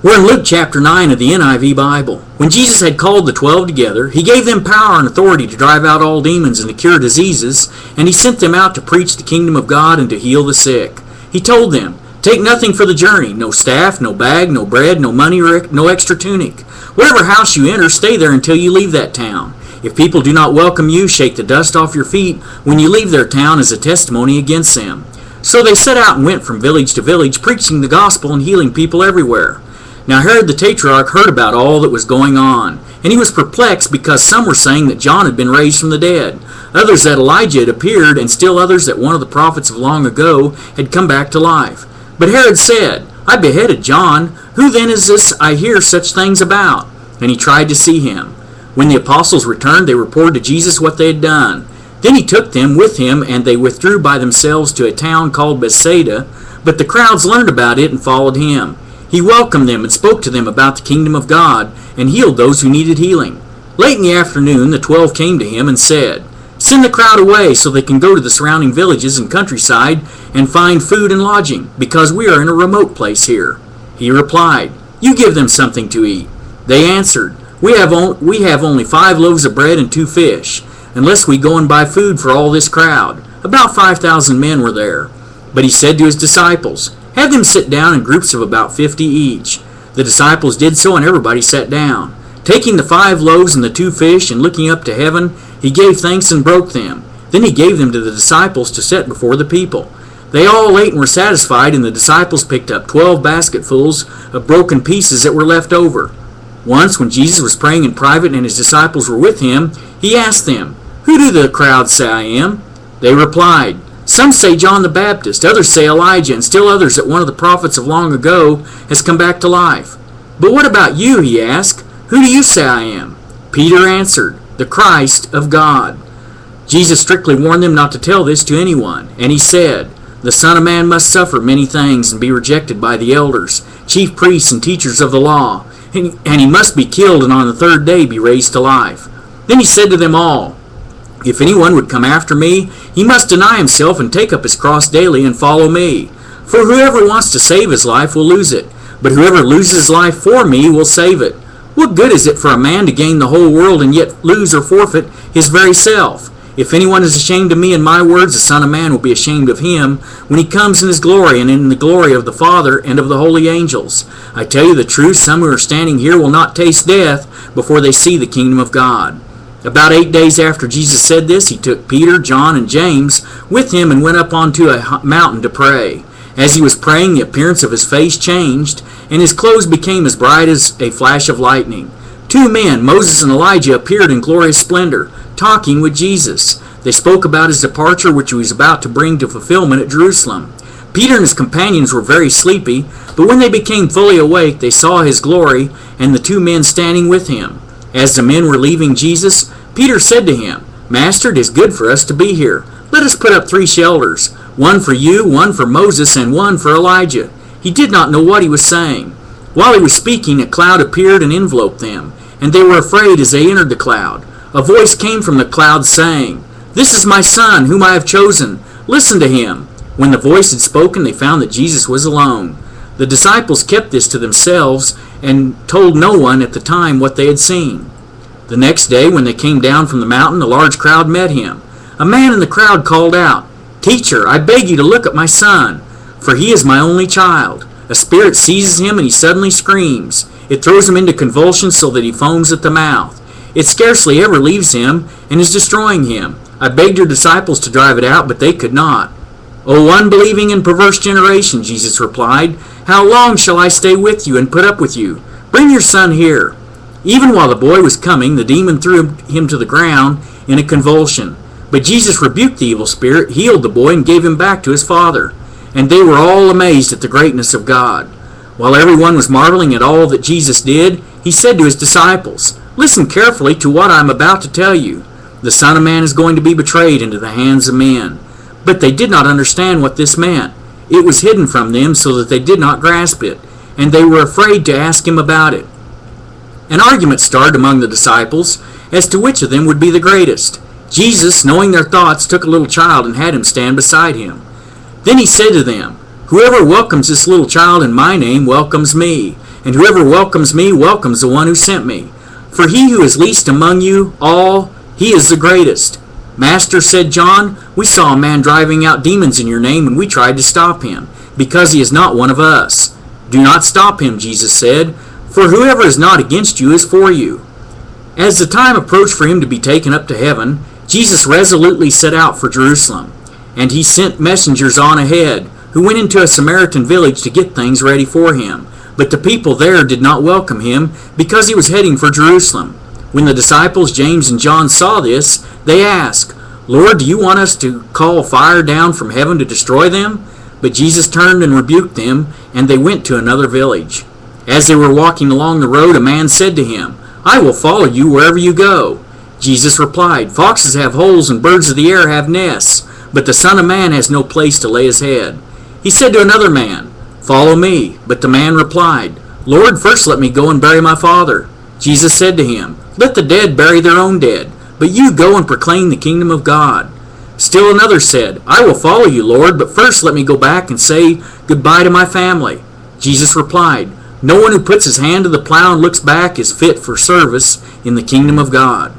We're in Luke chapter 9 of the NIV Bible. When Jesus had called the 12 together, he gave them power and authority to drive out all demons and to cure diseases, and he sent them out to preach the kingdom of God and to heal the sick. He told them, "Take nothing for the journey, no staff, no bag, no bread, no money, or no extra tunic. Whatever house you enter, stay there until you leave that town. If people do not welcome you, shake the dust off your feet when you leave their town as a testimony against them." So they set out and went from village to village, preaching the gospel and healing people everywhere. Now Herod the Tetrarch heard about all that was going on, and he was perplexed because some were saying that John had been raised from the dead, others that Elijah had appeared, and still others that one of the prophets of long ago had come back to life. But Herod said, "I beheaded John. Who then is this I hear such things about?" And he tried to see him. When the apostles returned, they reported to Jesus what they had done. Then he took them with him, and they withdrew by themselves to a town called Bethsaida, but the crowds learned about it and followed him. He welcomed them and spoke to them about the kingdom of God and healed those who needed healing. Late in the afternoon, the 12 came to him and said, "Send the crowd away so they can go to the surrounding villages and countryside and find food and lodging, because we are in a remote place here." He replied, "You give them something to eat." They answered, We have only 5 loaves of bread and 2 fish, unless we go and buy food for all this crowd." About 5,000 men were there. But he said to his disciples, "Have them sit down in groups of about 50 each." The disciples did so, and everybody sat down. Taking the 5 loaves and the 2 fish, and looking up to heaven, he gave thanks and broke them. Then he gave them to the disciples to set before the people. They all ate and were satisfied, and the disciples picked up 12 basketfuls of broken pieces that were left over. Once, when Jesus was praying in private and his disciples were with him, he asked them, "Who do the crowd say I am?" They replied, "Some say John the Baptist, others say Elijah, and still others that one of the prophets of long ago has come back to life." "But what about you?" he asked. "Who do you say I am?" Peter answered, "The Christ of God." Jesus strictly warned them not to tell this to anyone, and he said, "The Son of Man must suffer many things and be rejected by the elders, chief priests, and teachers of the law, and he must be killed and on the 3rd day be raised to life." Then he said to them all, "If anyone would come after me, he must deny himself and take up his cross daily and follow me. For whoever wants to save his life will lose it, but whoever loses his life for me will save it. What good is it for a man to gain the whole world and yet lose or forfeit his very self? If anyone is ashamed of me and my words, the Son of Man will be ashamed of him when he comes in his glory and in the glory of the Father and of the holy angels. I tell you the truth, some who are standing here will not taste death before they see the kingdom of God." About 8 days after Jesus said this, he took Peter, John, and James with him and went up onto a mountain to pray. As he was praying, the appearance of his face changed, and his clothes became as bright as a flash of lightning. 2 men, Moses and Elijah, appeared in glorious splendor, talking with Jesus. They spoke about his departure, which he was about to bring to fulfillment at Jerusalem. Peter and his companions were very sleepy, but when they became fully awake, they saw his glory and the 2 men standing with him. As the men were leaving Jesus, Peter said to him, "Master, it is good for us to be here. Let us put up 3 shelters, one for you, one for Moses, and one for Elijah." He did not know what he was saying. While he was speaking, a cloud appeared and enveloped them, and they were afraid as they entered the cloud. A voice came from the cloud saying, "This is my Son, whom I have chosen. Listen to him." When the voice had spoken, they found that Jesus was alone. The disciples kept this to themselves and told no one at the time what they had seen. The next day, when they came down from the mountain, a large crowd met him. A man in the crowd called out, "Teacher, I beg you to look at my son, for he is my only child. A spirit seizes him and he suddenly screams. It throws him into convulsions so that he foams at the mouth. It scarcely ever leaves him and is destroying him. I begged your disciples to drive it out, but they could not." "O unbelieving and perverse generation," Jesus replied, "how long shall I stay with you and put up with you? Bring your son here." Even while the boy was coming, the demon threw him to the ground in a convulsion. But Jesus rebuked the evil spirit, healed the boy, and gave him back to his father. And they were all amazed at the greatness of God. While everyone was marveling at all that Jesus did, he said to his disciples, "Listen carefully to what I am about to tell you. The Son of Man is going to be betrayed into the hands of men." But they did not understand what this meant. It was hidden from them so that they did not grasp it, and they were afraid to ask him about it. An argument started among the disciples as to which of them would be the greatest. Jesus, knowing their thoughts, took a little child and had him stand beside him. Then he said to them, "Whoever welcomes this little child in my name welcomes me, and whoever welcomes me welcomes the one who sent me. For he who is least among you all, he is the greatest." "Master," said John, "we saw a man driving out demons in your name, and we tried to stop him, because he is not one of us." "Do not stop him," Jesus said, "for whoever is not against you is for you." As the time approached for him to be taken up to heaven, Jesus resolutely set out for Jerusalem, and he sent messengers on ahead, who went into a Samaritan village to get things ready for him. But the people there did not welcome him, because he was heading for Jerusalem. When the disciples James and John saw this, they asked, "Lord, do you want us to call fire down from heaven to destroy them?" But Jesus turned and rebuked them, and they went to another village. As they were walking along the road, a man said to him, "I will follow you wherever you go." Jesus replied, "Foxes have holes and birds of the air have nests, but the Son of Man has no place to lay his head." He said to another man, "Follow me." But the man replied, "Lord, first let me go and bury my father." Jesus said to him, "Let the dead bury their own dead, but you go and proclaim the kingdom of God." Still another said, "I will follow you, Lord, but first let me go back and say goodbye to my family." Jesus replied, "No one who puts his hand to the plow and looks back is fit for service in the kingdom of God."